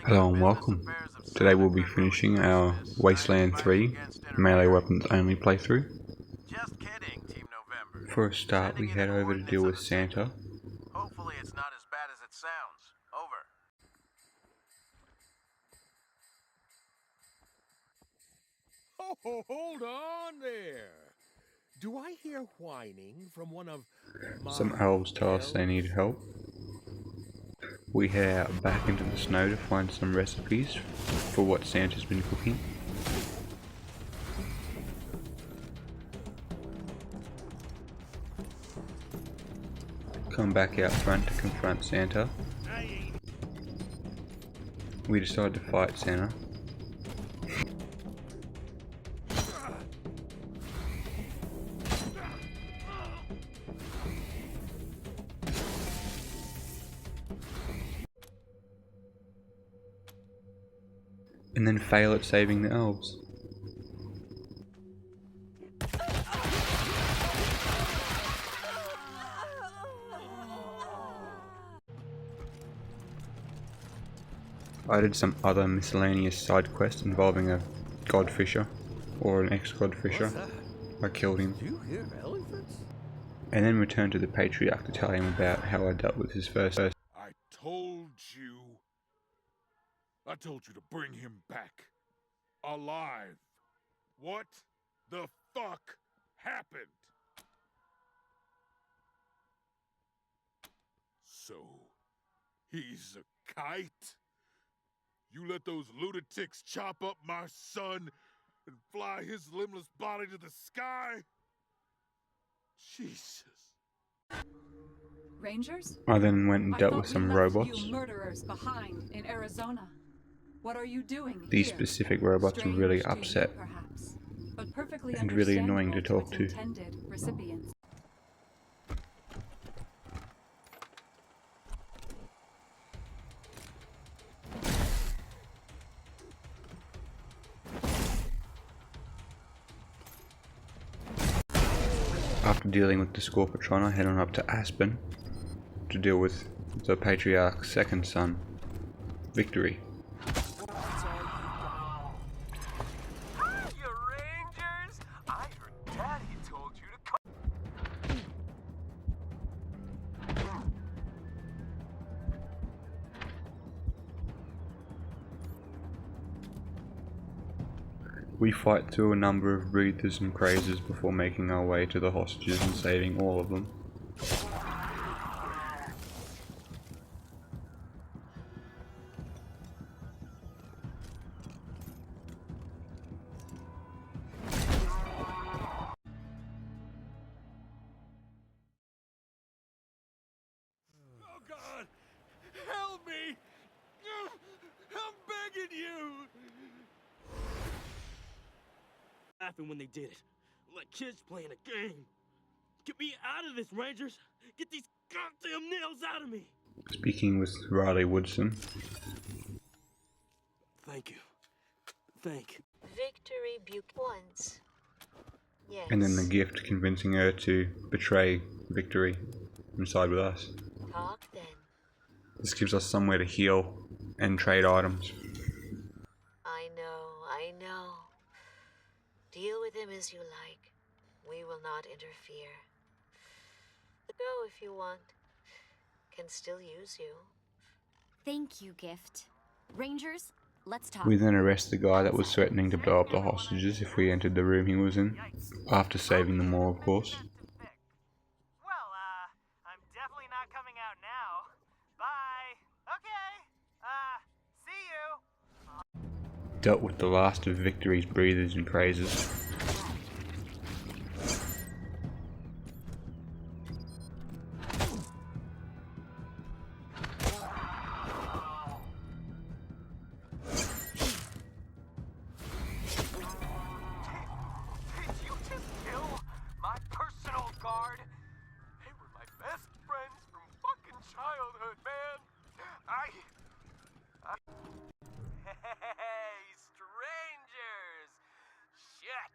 Hello and welcome. Today we'll be finishing our Wasteland 3 melee weapons only playthrough. Just kidding, Team November. For a start we head over to deal with Santa. Hopefully it's not as bad as it sounds. Over. Oh, hold on there. Do I hear whining from one of Some my elves tell us they need elves? help. We head out back into the snow to find some recipes for what Santa's been cooking. Come back out front to confront Santa. We decide to fight Santa. And then fail at saving the elves. I did some other miscellaneous side quests involving a godfisher, or an ex-godfisher. I killed him. Do you hear elephants? And then returned to the patriarch to tell him about how I dealt with his first. I told you to bring him back. Alive. What the fuck happened? So, he's a kite? You let those lunatics chop up my son and fly his limbless body to the sky? Jesus. Rangers? I then went and dealt with I thought some we left robots. you murderers behind in Arizona. What are you doing These here? specific robots were really Strange to upset you, perhaps, but perfectly and really annoying to understandable talk its to. intended recipients. After dealing with the Scorpatron, I head on up to Aspen to deal with the Patriarch's second son, Victory. You Rangers! I heard Daddy told you to come. We fight through a number of breathers and crazes before making our way to the hostages and saving all of them. Oh God! Help me! I'm begging you! Laughing when they did it. Like kids playing a game. Get me out of this, Rangers! Get these goddamn nails out of me! Speaking with Riley Woodson. Thank you. Thank you. Victory Buke once. Yes. And then the gift convincing her to betray Victory and side with us. Talk then. This gives us somewhere to heal and trade items. I know. Deal with him as you like. We will not interfere. Go if you want. Can still use you. Thank you, Gift. Rangers, let's talk. We then arrest the guy that was threatening to blow up the hostages if we entered the room he was in, after saving them all, of course. Well, I'm definitely not coming out now. Bye. Okay. See you. Dealt with the last of Victory's breathers and crazes. Did you just kill my personal guard? They were my best friends from fucking childhood, man. Hey, strangers! Shit!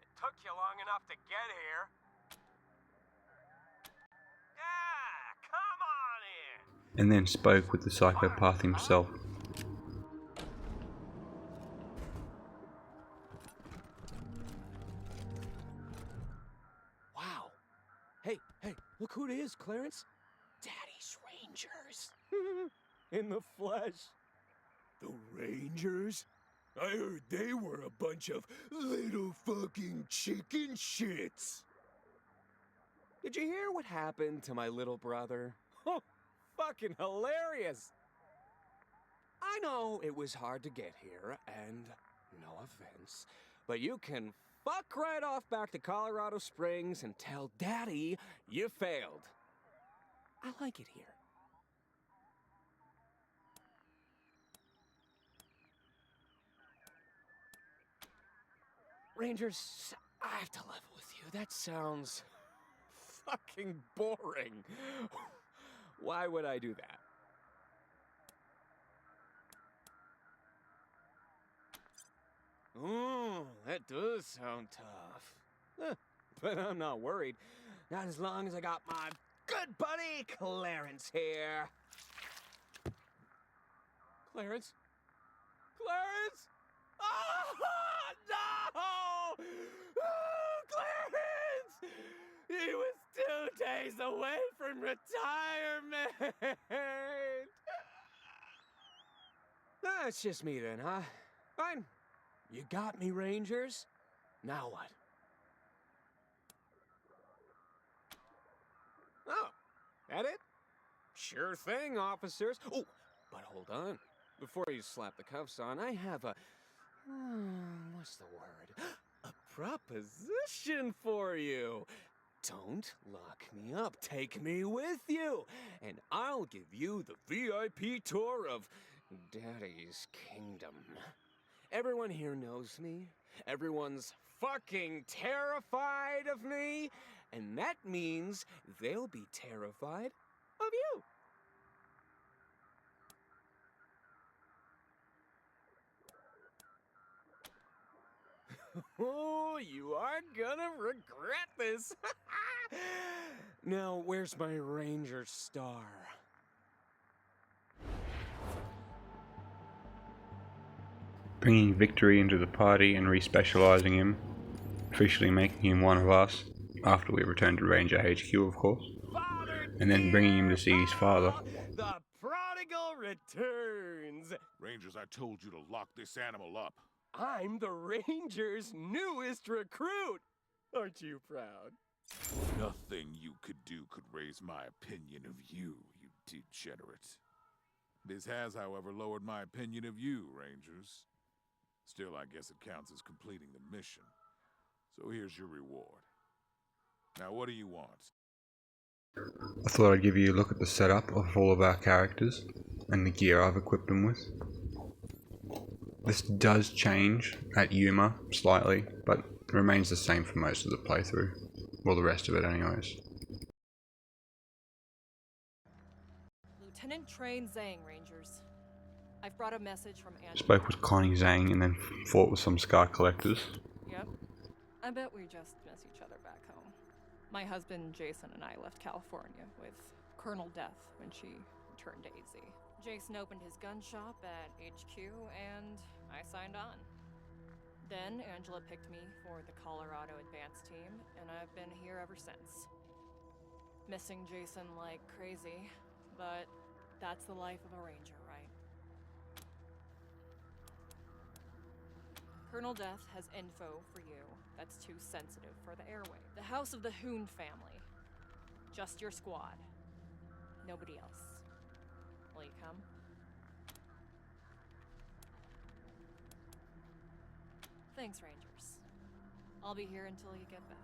It took you long enough to get here. Yeah, come on in. And then spoke with the psychopath himself. Look who it is, Clarence. Daddy's Rangers. In the flesh. The Rangers? I heard they were a bunch of little fucking chicken shits. Did you hear what happened to my little brother? Oh, fucking hilarious. I know it was hard to get here, and no offense, but you can fuck right off back to Colorado Springs and tell Daddy you failed. I like it here. Rangers, I have to level with you. That sounds fucking boring. Why would I do that? Oh, that does sound tough. But I'm not worried. Not as long as I got my good buddy Clarence here. Clarence? Clarence? Oh, no! Oh, Clarence! He was 2 days away from retirement! It's just me then, huh? Fine. You got me, Rangers. Now what? Oh, that it? Sure thing, officers. Oh, but hold on. Before you slap the cuffs on, I have a... what's the word? A proposition for you. Don't lock me up. Take me with you. And I'll give you the VIP tour of Daddy's Kingdom. Everyone here knows me. Everyone's fucking terrified of me. And that means they'll be terrified of you. Oh, you are gonna regret this. Now, where's my Ranger star? Bringing Victory into the party and respecializing him, officially making him one of us, after we return to Ranger HQ of course, and then bringing him to see his father. The prodigal returns. Rangers, I told you to lock this animal up. I'm the Rangers' newest recruit. Aren't you proud? Nothing you could do could raise my opinion of you, you degenerate. This has, however, lowered my opinion of you, Rangers. Still, I guess it counts as completing the mission. So here's your reward. Now, what do you want? I thought I'd give you a look at the setup of all of our characters and the gear I've equipped them with. This does change at Yuma slightly, but remains the same for most of the playthrough. Well, the rest of it anyways. Lieutenant Train Zhang, Rangers. I've brought a message from Angela. Spoke with Connie Zhang and then fought with some Scar Collectors. Yep. I bet we just miss each other back home. My husband Jason and I left California with Colonel Death when she returned to AZ. Jason opened his gun shop at HQ and I signed on. Then Angela picked me for the Colorado Advance team and I've been here ever since. Missing Jason like crazy, but that's the life of a Ranger, right? Colonel Death has info for you that's too sensitive for the airway. The House of the Hoon family. Just your squad. Nobody else. Will you come? Thanks, Rangers. I'll be here until you get back.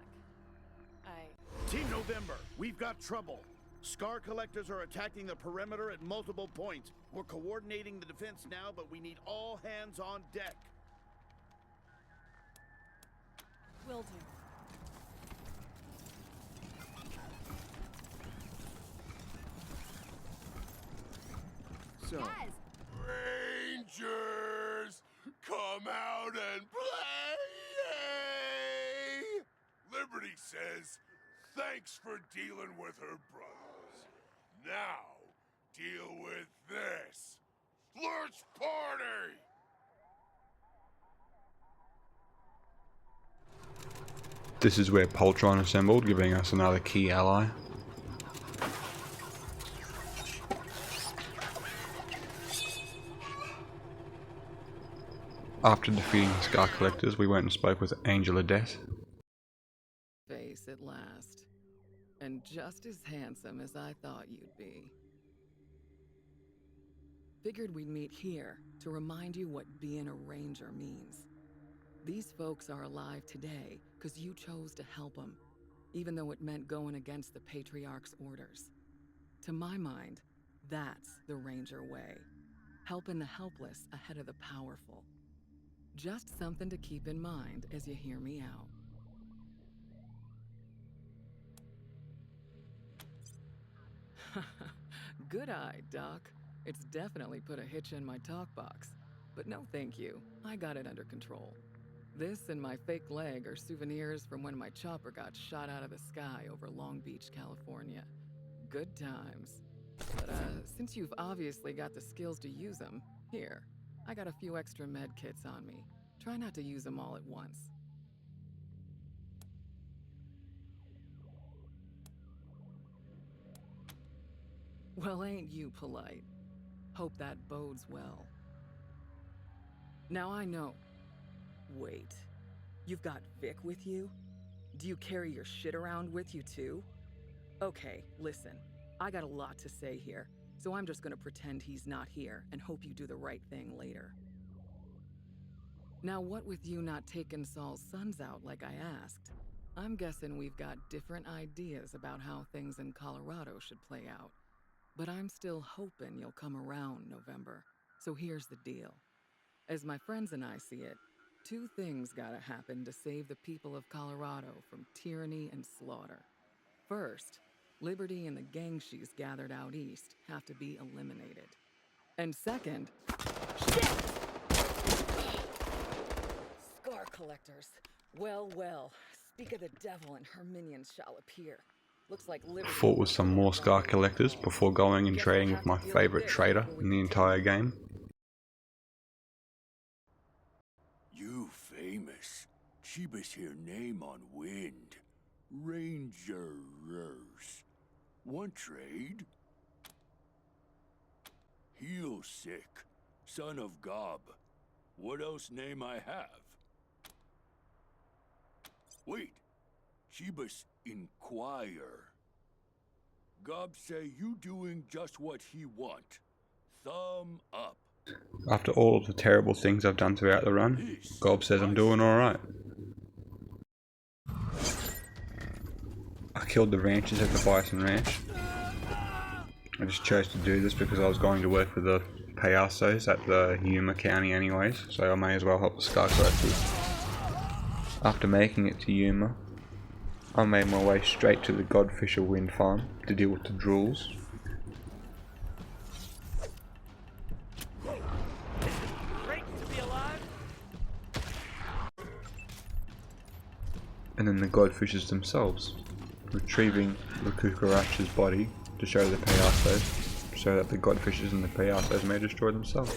Team November, we've got trouble. Scar Collectors are attacking the perimeter at multiple points. We're coordinating the defense now, but we need all hands on deck. Will do. So, Guys, Rangers, come out and play! Liberty says, thanks for dealing with her brothers. Now, deal with this. Flirt's party! This is where Poltron assembled, giving us another key ally. After defeating the Scar Collectors, we went and spoke with Angel of Death. Face at last. And just as handsome as I thought you'd be. Figured we'd meet here to remind you what being a ranger means. These folks are alive today because you chose to help them, even though it meant going against the Patriarch's orders. To my mind, that's the ranger way. Helping the helpless ahead of the powerful. Just something to keep in mind as you hear me out. Good eye, Doc. It's definitely put a hitch in my talk box. But no thank you, I got it under control. This and my fake leg are souvenirs from when my chopper got shot out of the sky over Long Beach, California. Good times. But since you've obviously got the skills to use them, here, I got a few extra med kits on me. Try not to use them all at once. Well, ain't you polite? Hope that bodes well. Now I know. Wait, you've got Vic with you? Do you carry your shit around with you too? Okay, listen, I got a lot to say here, so I'm just gonna pretend he's not here and hope you do the right thing later. Now what with you not taking Saul's sons out like I asked, I'm guessing we've got different ideas about how things in Colorado should play out. But I'm still hoping you'll come around, November. So here's the deal. As my friends and I see it, two things gotta happen to save the people of Colorado from tyranny and slaughter. First, Liberty and the gang she's gathered out east have to be eliminated. And second... Shit! Scar Collectors. Well, well. Speak of the devil and her minions shall appear. Looks like Liberty... Fought with some more Scar Collectors before going and trading with my favourite trader in the entire game. You famous. Cheapest here name on wind. Rangers. Want trade? Heel sick. Son of Gob. What else name I have? Wait. Chibas inquire. Gob say you doing just what he want. Thumb up. After all of the terrible things I've done throughout the run, Gob says I'm doing alright. I killed the ranchers at the Bison Ranch. I just chose to do this because I was going to work with the Payasos at the Yuma County anyways, so I may as well help the Scar Collectors. After making it to Yuma, I made my way straight to the Godfisher Wind Farm to deal with the Drools. And then the Godfishers themselves, retrieving the Cucaracha's body to show the Payasos, so that the Godfishers and the Payasos may destroy themselves.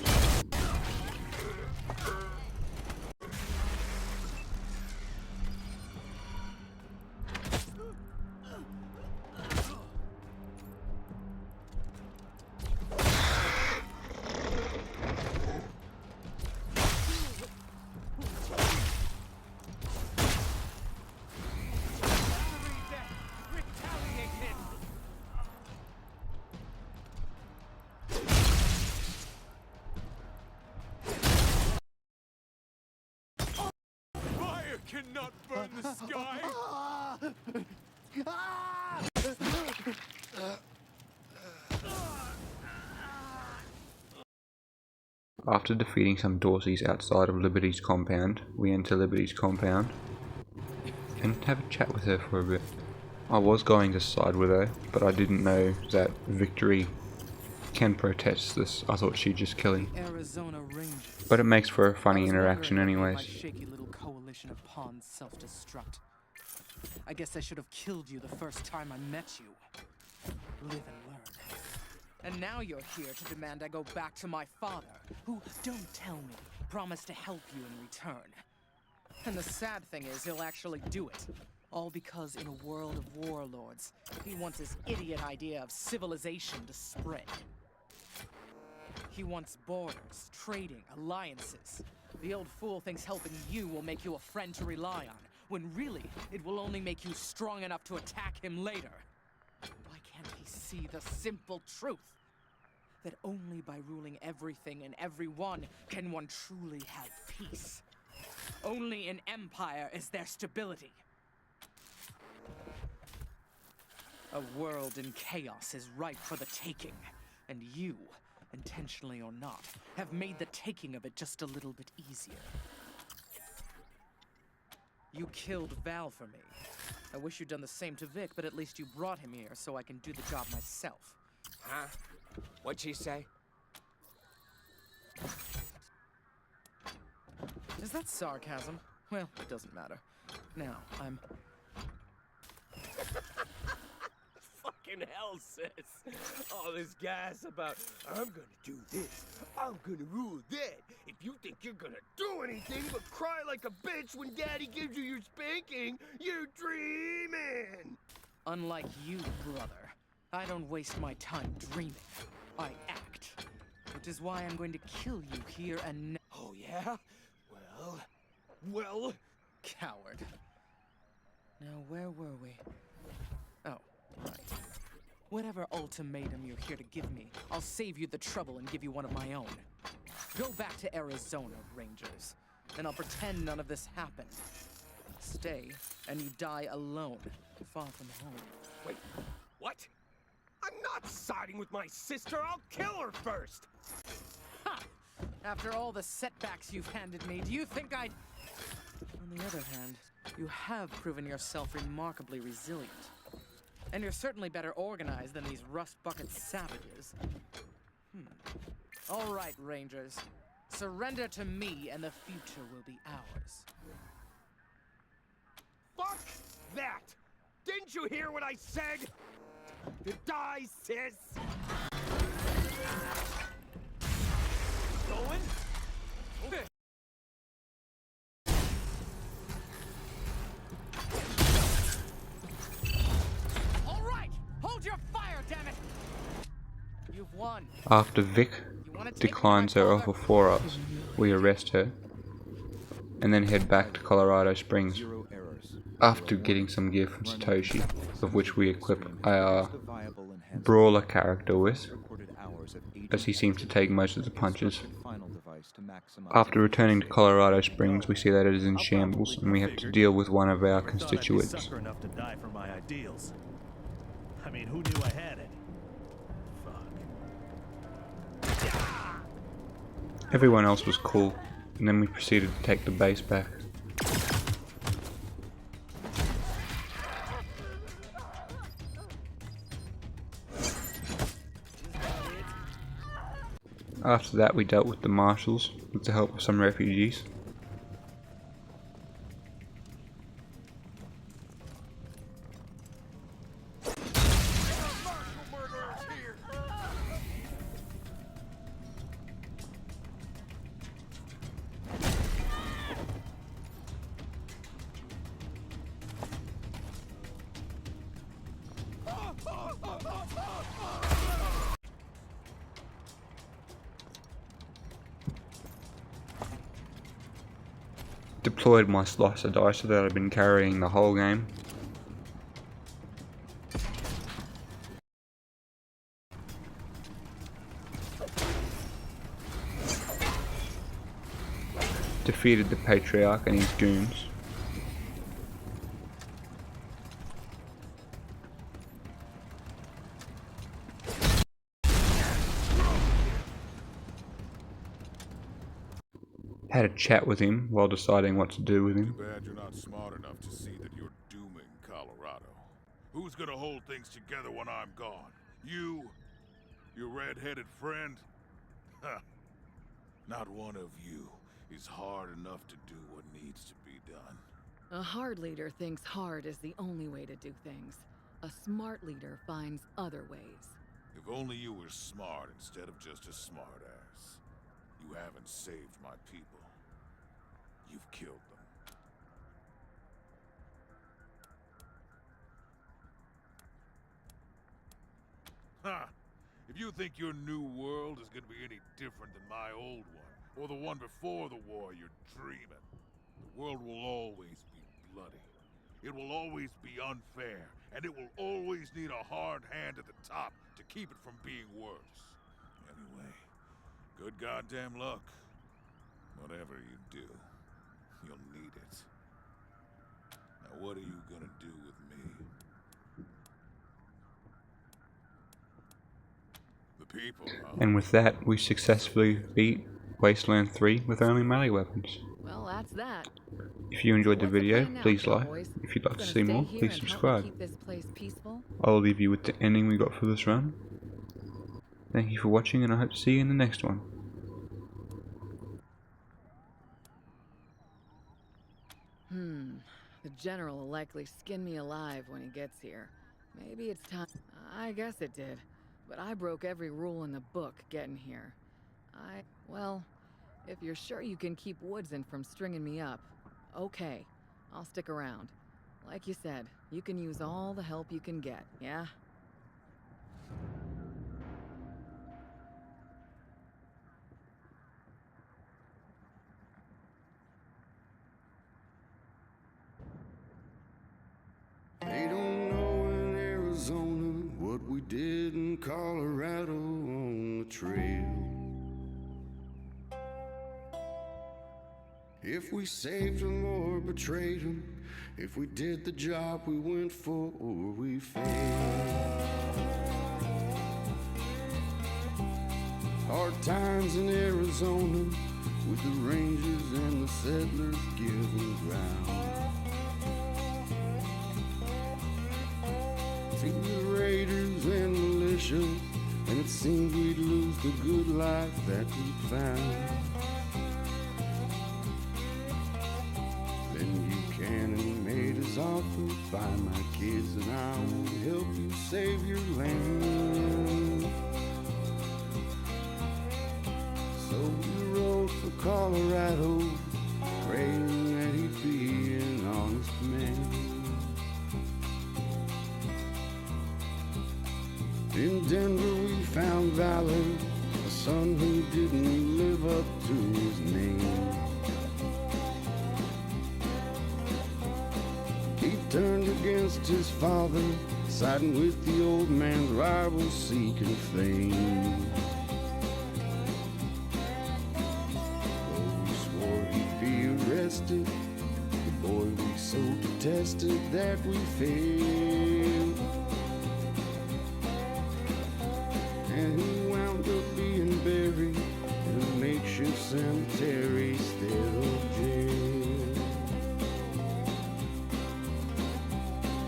Cannot burn the sky! After defeating some Dorseys outside of Liberty's compound, we enter Liberty's compound and have a chat with her for a bit. I was going to side with her, but I didn't know that Victory can protest this. I thought she'd just kill him. Arizona Rangers. But it makes for a funny interaction anyways. My shaky little coalition of pawns self-destruct. I guess I should have killed you the first time I met you. Live and learn. And now you're here to demand I go back to my father, who, don't tell me, promised to help you in return. And the sad thing is, he'll actually do it. All because in a world of warlords, he wants his idiot idea of civilization to spread. He wants borders, trading, alliances. The old fool thinks helping you will make you a friend to rely on, when really, it will only make you strong enough to attack him later. Why can't he see the simple truth? That only by ruling everything and everyone can one truly have peace. Only in empire is there stability. A world in chaos is ripe for the taking, and you, intentionally or not, have made the taking of it just a little bit easier. You killed Val for me. I wish you'd done the same to Vic, but at least you brought him here so I can do the job myself. Huh? What'd she say? Is that sarcasm? Well, it doesn't matter. Now, I'm... Fucking hell, sis. All this gas about, I'm gonna do this, I'm gonna rule that. If you think you're gonna do anything but cry like a bitch when daddy gives you your spanking, you're dreaming. Unlike you, brother, I don't waste my time dreaming. I act. Which is why I'm going to kill you here and now. Oh, yeah? Well... Coward. Now, where were we? Oh, right. Whatever ultimatum you're here to give me, I'll save you the trouble and give you one of my own. Go back to Arizona, Rangers, and I'll pretend none of this happened. Stay, and you die alone, far from home. Wait, what? I'm not siding with my sister, I'll kill her first! Ha! After all the setbacks you've handed me, do you think I'd... On the other hand, you have proven yourself remarkably resilient. And you're certainly better organized than these rust-bucket savages. All right, Rangers. Surrender to me and the future will be ours. Fuck that! Didn't you hear what I said? To die, sis! Going? Okay. All right! Hold your fire, damn it! You've won. After Vic declines her offer for us, we arrest her and then head back to Colorado Springs. After getting some gear from Satoshi, of which we equip our brawler character with, as he seems to take most of the punches. After returning to Colorado Springs, we see that it is in shambles, and we have to deal with one of our constituents. Enough to die for my ideals. I mean, who knew I had it? Fuck. Everyone else was cool, and then we proceeded to take the base back. After that, we dealt with the marshals with the help of some refugees. Deployed my slicer dice that I've been carrying the whole game. Defeated the Patriarch and his goons. Had a chat with him while deciding what to do with him. Too bad you're not smart enough to see that you're dooming Colorado. Who's gonna hold things together when I'm gone? You? Your red-headed friend? Huh. Not one of you is hard enough to do what needs to be done. A hard leader thinks hard is the only way to do things. A smart leader finds other ways. If only you were smart instead of just a smartass. You haven't saved my people. You've killed them. Huh. If you think your new world is gonna be any different than my old one, or the one before the war, you're dreaming. The world will always be bloody. It will always be unfair, and it will always need a hard hand at the top to keep it from being worse. Anyway, good goddamn luck. Whatever you do, you'll need it. Now what are you gonna do with me? The people, huh? And with that, we successfully beat Wasteland 3 with only melee weapons. Well, that's that. If you enjoyed the What's the video, plan now, please like. cowboys? If you'd like to Gonna see stay more, here please and help me subscribe. keep this place peaceful? I'll leave you with the ending we got for this run. Thank you for watching, and I hope to see you in the next one. The general will likely skin me alive when he gets here. Maybe it's time. I guess it did. But I broke every rule in the book getting here. Well, if you're sure you can keep Woodson from stringing me up, okay, I'll stick around. Like you said, you can use all the help you can get, yeah? They don't know in Arizona what we did in Colorado on the trail. If we saved them or betrayed them, if we did the job we went for or we failed. Hard times in Arizona with the Rangers and the settlers giving ground. See the Raiders and militia, and it seemed we'd lose the good life that we found. Then Buchanan made his offer, find my kids and I will help you save your land. So we rode for Colorado, praying that he'd be an honest man. In Denver we found valor, a son who didn't live up to his name. He turned against his father, siding with the old man's rivals seeking fame. Oh, we swore he'd be arrested, the boy we so detested that we failed. And he wound up being buried in a makeshift cemetery instead of jail.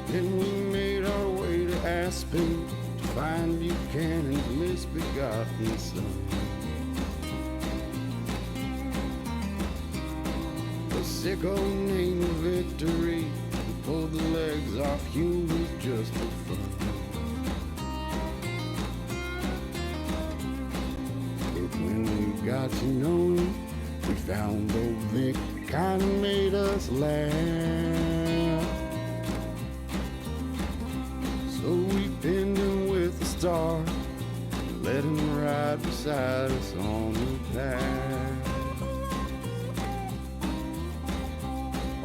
Then we made our way to Aspen to find Buchanan's misbegotten son. A sicko named Victory who pulled the legs off humans just for fun. When we got to know him, we found old Vic kinda made us laugh. So we pinned him with a star and let him ride beside us on the path.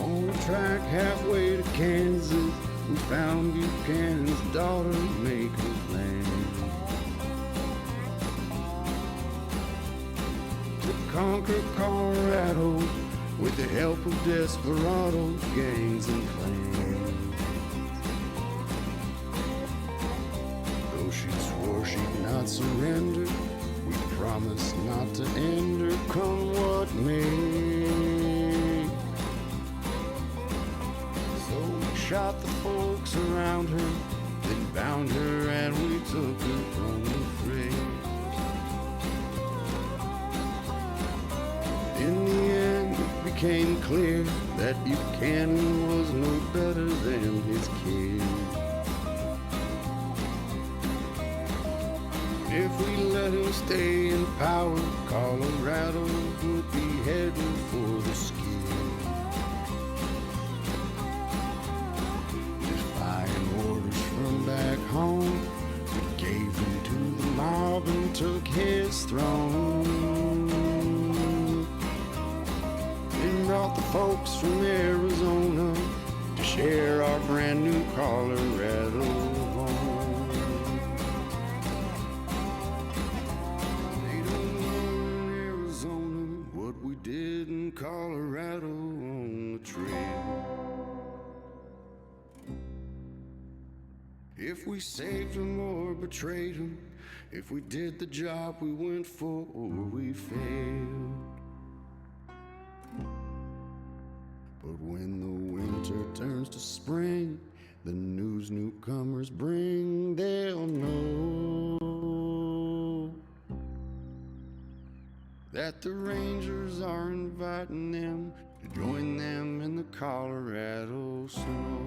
On the track halfway to Kansas, we found Buchanan's daughter making plans conquer Colorado with the help of desperados, gangs, and clans. Though she swore she'd not surrender, we promised not to end her, come what may. So we shot the folks around her, then bound her and we took her from the fray. In the end, it became clear that Buchanan was no better than his kid. If we let him stay in power, Colorado would be heading for the skid. Defying orders from back home, we gave him to the mob brought the folks from Arizona to share our brand new Colorado home. They don't know in Arizona what we did in Colorado on the trail. If we saved them or betrayed them, if we did the job we went for or we failed. But when the winter turns to spring, the news newcomers bring, they'll know that the Rangers are inviting them to join them in the Colorado snow.